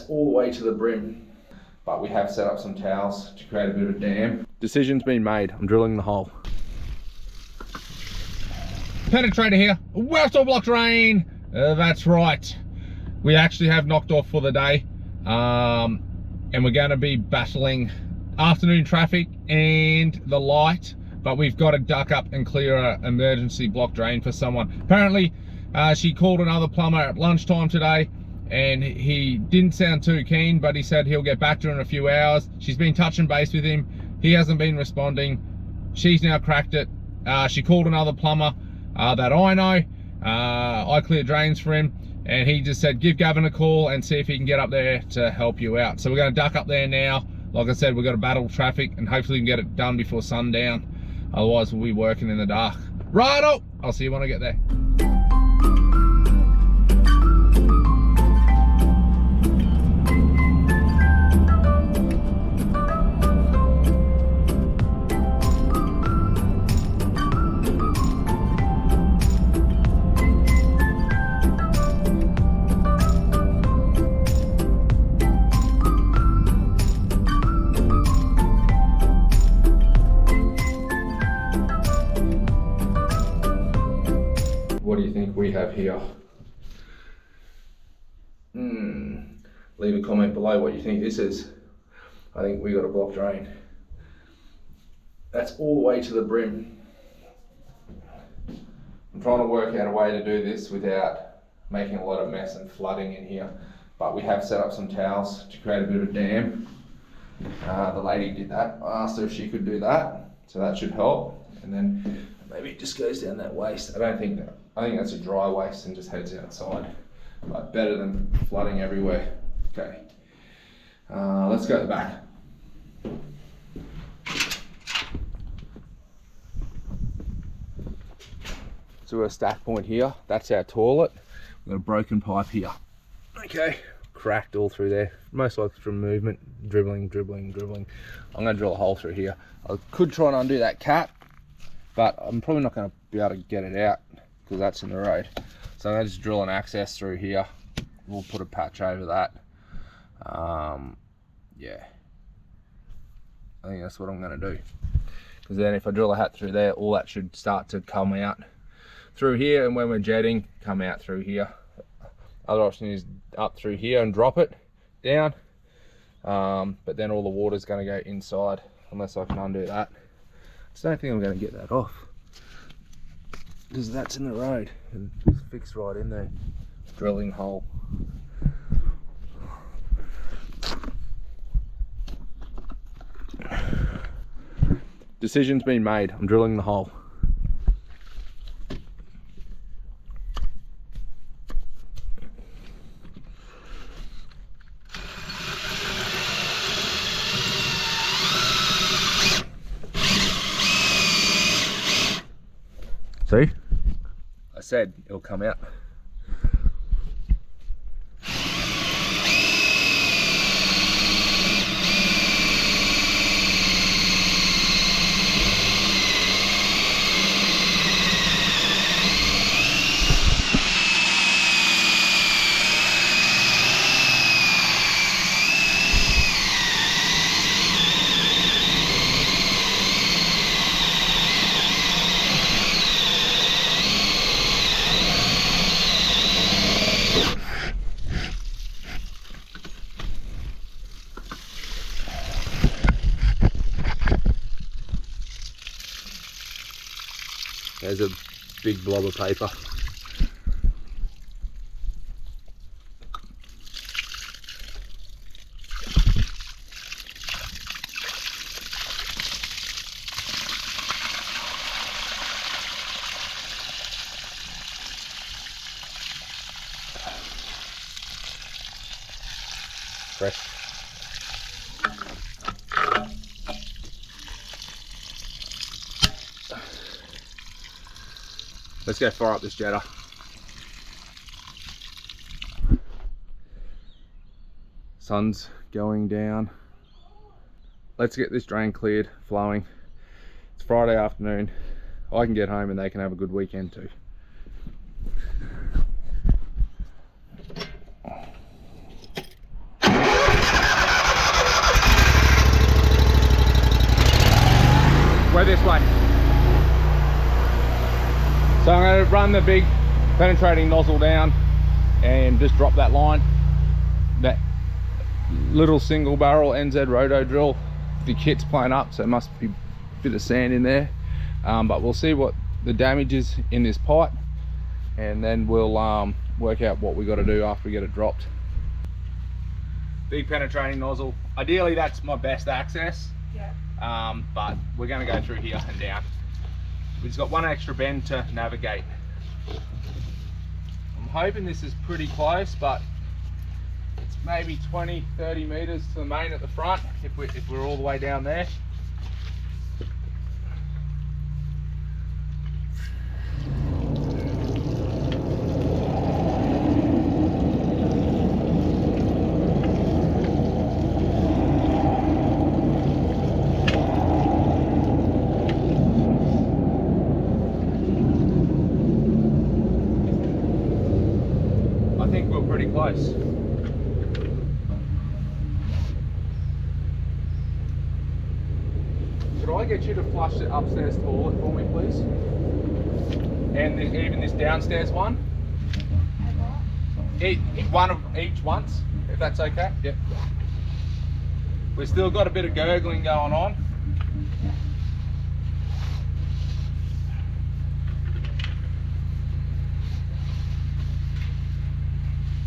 all the way to the brim. But we have set up some towels to create a bit of a dam. Decision's been made. I'm drilling the hole. Penetrator here. Aussie Bloke drain. That's right. We actually have knocked off for the day. And we're going to be battling afternoon traffic and the light. But we've got to duck up and clear an emergency block drain for someone. Apparently, she called another plumber at lunchtime today. And he didn't sound too keen, but he said he'll get back to her in a few hours. She's been touching base with him. He hasn't been responding. She's now cracked it. She called another plumber that I know. I clear drains for him. And he just said, give Gavin a call and see if he can get up there to help you out. So we're going to duck up there now. Like I said, we've got to battle traffic and hopefully we can get it done before sundown. Otherwise, we'll be working in the dark. Righto! I'll see you when I get there. What do you think we have here? Leave a comment below what you think this is. I think we got a block drain. That's all the way to the brim. I'm trying to work out a way to do this without making a lot of mess and flooding in here. But we have set up some towels to create a bit of a dam. The lady did that. I asked her if she could do that. So that should help. And then maybe it just goes down that waste. I think that's a dry waste and just heads outside. But better than flooding everywhere. Okay. Let's go to the back. So we're a stack point here. That's our toilet. We've got a broken pipe here. Okay. Cracked all through there. Most likely from movement. Dribbling. I'm going to drill a hole through here. I could try and undo that cap, but I'm probably not going to be able to get it out because that's in the road. So I'm going to just drill an access through here. We'll put a patch over that. Yeah, I think that's what I'm going to do, because then if I drill a hat through there, all that should start to come out through here, and when we're jetting, come out through here. Other option is up through here and drop it down, but then all the water's going to go inside unless I can undo that. I just don't think I'm going to get that off because that's in the road and it's fixed right in there. Drilling hole. Decision's been made. I'm drilling the hole. See? I said it'll come out. There's a big blob of paper. Fresh. Let's go fire up this jetter. Sun's going down. Let's get this drain cleared, flowing. It's Friday afternoon. I can get home and they can have a good weekend too. to run the big penetrating nozzle down and just drop that line. That little single barrel NZ roto drill, the kit's playing up, so it must be a bit of sand in there. But we'll see what the damage is in this pipe, and then we'll work out what we got to do after we get it dropped. Big penetrating nozzle. Ideally, that's my best access. Yeah. But we're going to go through here and down. We've just got one extra bend to navigate. I'm hoping this is pretty close, but it's maybe 20-30 meters to the main at the front if we're all the way down there. Pretty close. Could I get you to flush the upstairs toilet for me, please? And even this downstairs one? One of each once, if that's okay. Yep. We've still got a bit of gurgling going on.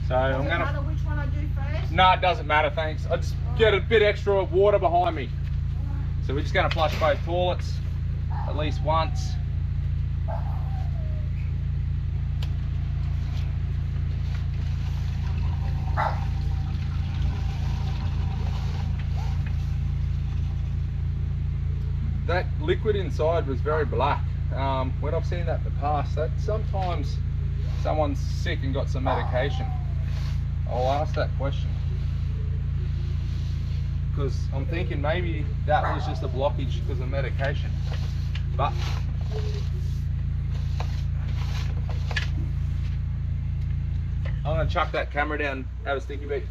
So I'm gonna. Matter which one I do first? No, it doesn't matter, thanks. I just get a bit extra water behind me. So we're just gonna flush both toilets at least once. That liquid inside was very black. When I've seen that in the past, that sometimes someone's sick and got some medication. I'll ask that question, because I'm thinking maybe that was just a blockage because of medication. But I'm going to chuck that camera down, have a sticky beat.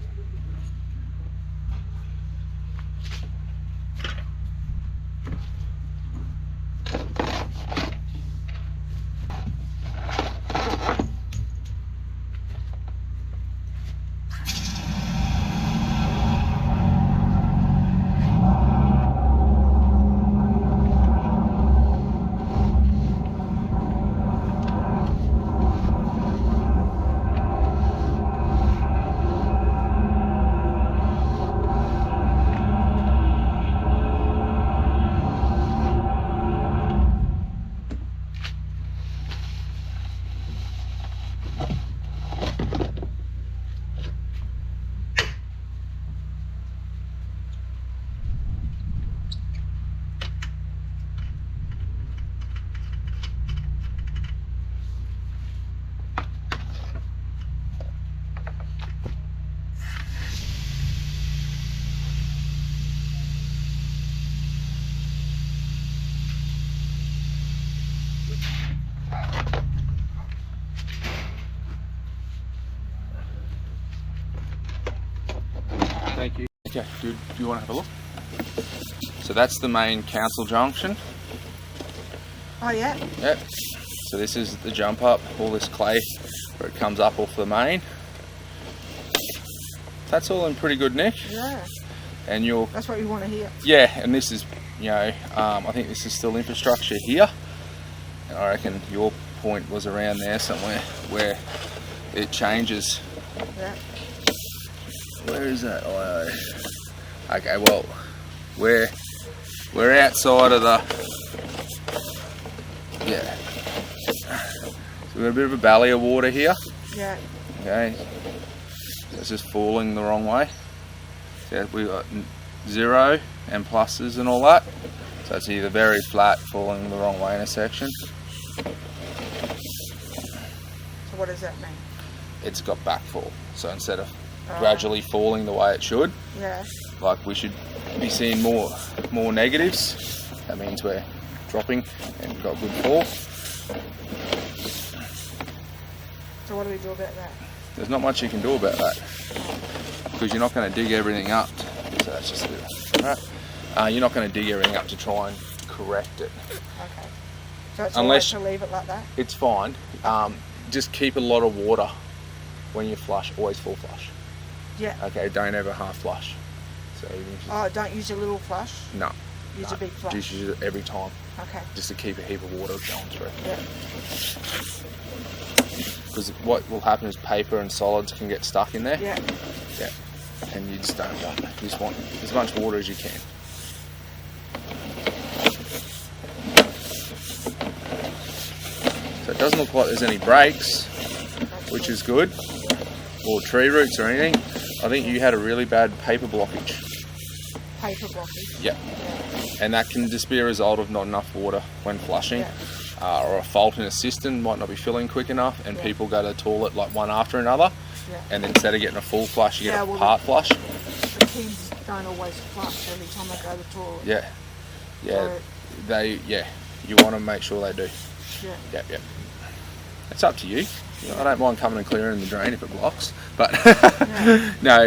Thank you. Okay, do you want to have a look? So that's the main council junction. Oh yeah? Yep. So this is the jump up, all this clay where it comes up off the main. That's all in pretty good nick. Yeah. And you're... That's what you want to hear. Yeah, and this is, you know, I think this is still infrastructure here. And I reckon your point was around there somewhere where it changes. Yeah. Where is that? Okay, well, we're outside of the, yeah. So we've got a bit of a valley of water here. Yeah. Okay. It's just falling the wrong way. So we've got 0 and pluses and all that. So it's either very flat, falling the wrong way in a section. So what does that mean? It's got backfall. So instead of gradually falling the way it should, yeah, like we should be seeing more negatives. That means we're dropping and got good fall. So what do we do about that? There's not much you can do about that, because you're not going to dig everything up. So that's just it. Right. You're not going to dig everything up to try and correct it. Okay. So it's unless always to leave it like that? it's fine. Just keep a lot of water when you flush, always full flush. Yeah. Okay, don't ever half flush. So you just, Don't use a little flush? no. Use a big flush? Just use it every time. Okay. Just to keep a heap of water going through. Yeah. Because what will happen is paper and solids can get stuck in there. Yeah. Yeah. And you just don't want that. You just want as much water as you can. So it doesn't look like there's any breaks, which is good, or tree roots or anything. I think you had a really bad paper blockage. Paper blockage? Yeah. And that can just be a result of not enough water when flushing, or a fault in a system, might not be filling quick enough, and people go to the toilet like one after another, and instead of getting a full flush, you get a part flush. The kids don't always flush every time they go to the toilet. Yeah. Yeah. So, you want to make sure they do. Yeah. Yeah. It's up to you. I don't mind coming and clearing the drain if it blocks, but no,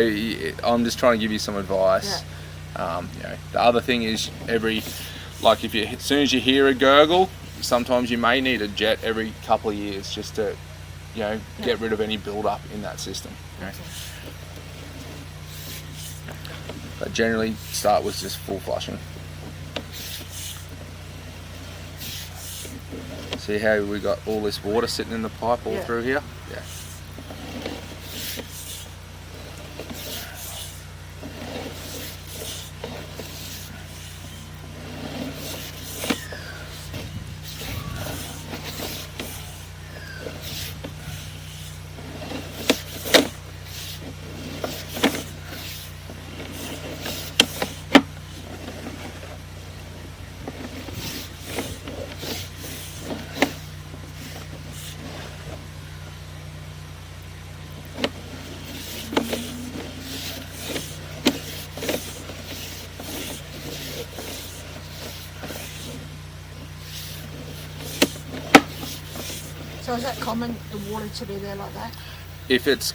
I'm just trying to give you some advice. The other thing is as soon as you hear a gurgle, sometimes you may need a jet every couple of years just to, get rid of any build up in that system. But generally, start with just full flushing. See how we got all this water sitting in the pipe all through here? Yeah. So is that common, the water to be there like that? If it's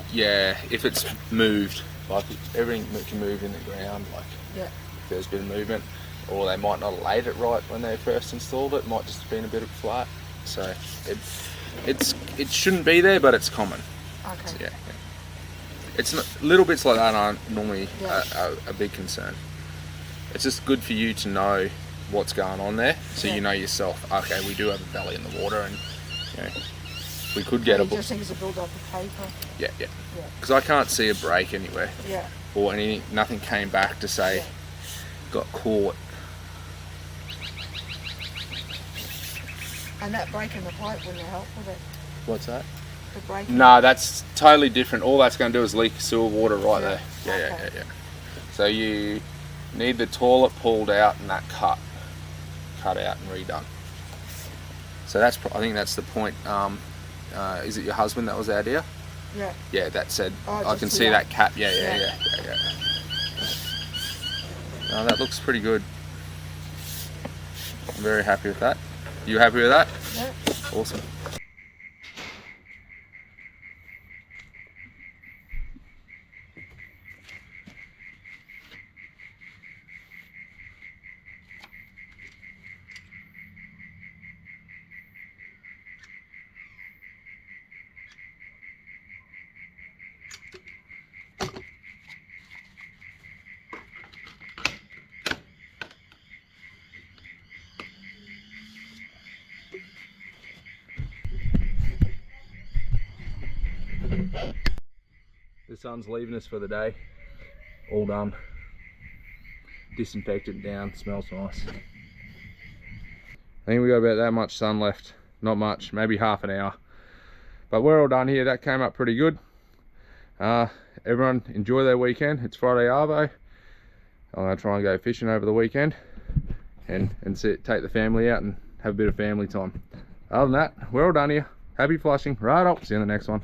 moved, like everything that can move in the ground, like if there's been movement, or they might not have laid it right when they first installed it, might just have been a bit flat. So it shouldn't be there, but it's common. Okay. So, it's not, little bits like that aren't normally a big concern. It's just good for you to know what's going on there, so you know yourself. Okay, we do have a belly in the water, and we could get just think it's a build up of paper. Yeah. Because I can't see a break anywhere. Yeah. Or anything. Nothing came back to say got caught. And that break in the pipe wouldn't help with it. What's that? The break. No, that's totally different. All that's going to do is leak sewer water right there. Yeah. So you need the toilet pulled out and that cut out and redone. So I think that's the point. Is it your husband that was out here? Yeah. Yeah, that said, I can see that cap. Yeah. No, that looks pretty good. I'm very happy with that. You happy with that? Yeah. Awesome. The sun's leaving us for the day. All done. Disinfected down, smells nice. I think we got about that much sun left. Not much, maybe half an hour. But we're all done here. That came up pretty good. Everyone enjoy their weekend. It's Friday Arvo. I'm gonna try and go fishing over the weekend and take the family out and have a bit of family time. Other than that, we're all done here. Happy flushing. Right up. See you in the next one.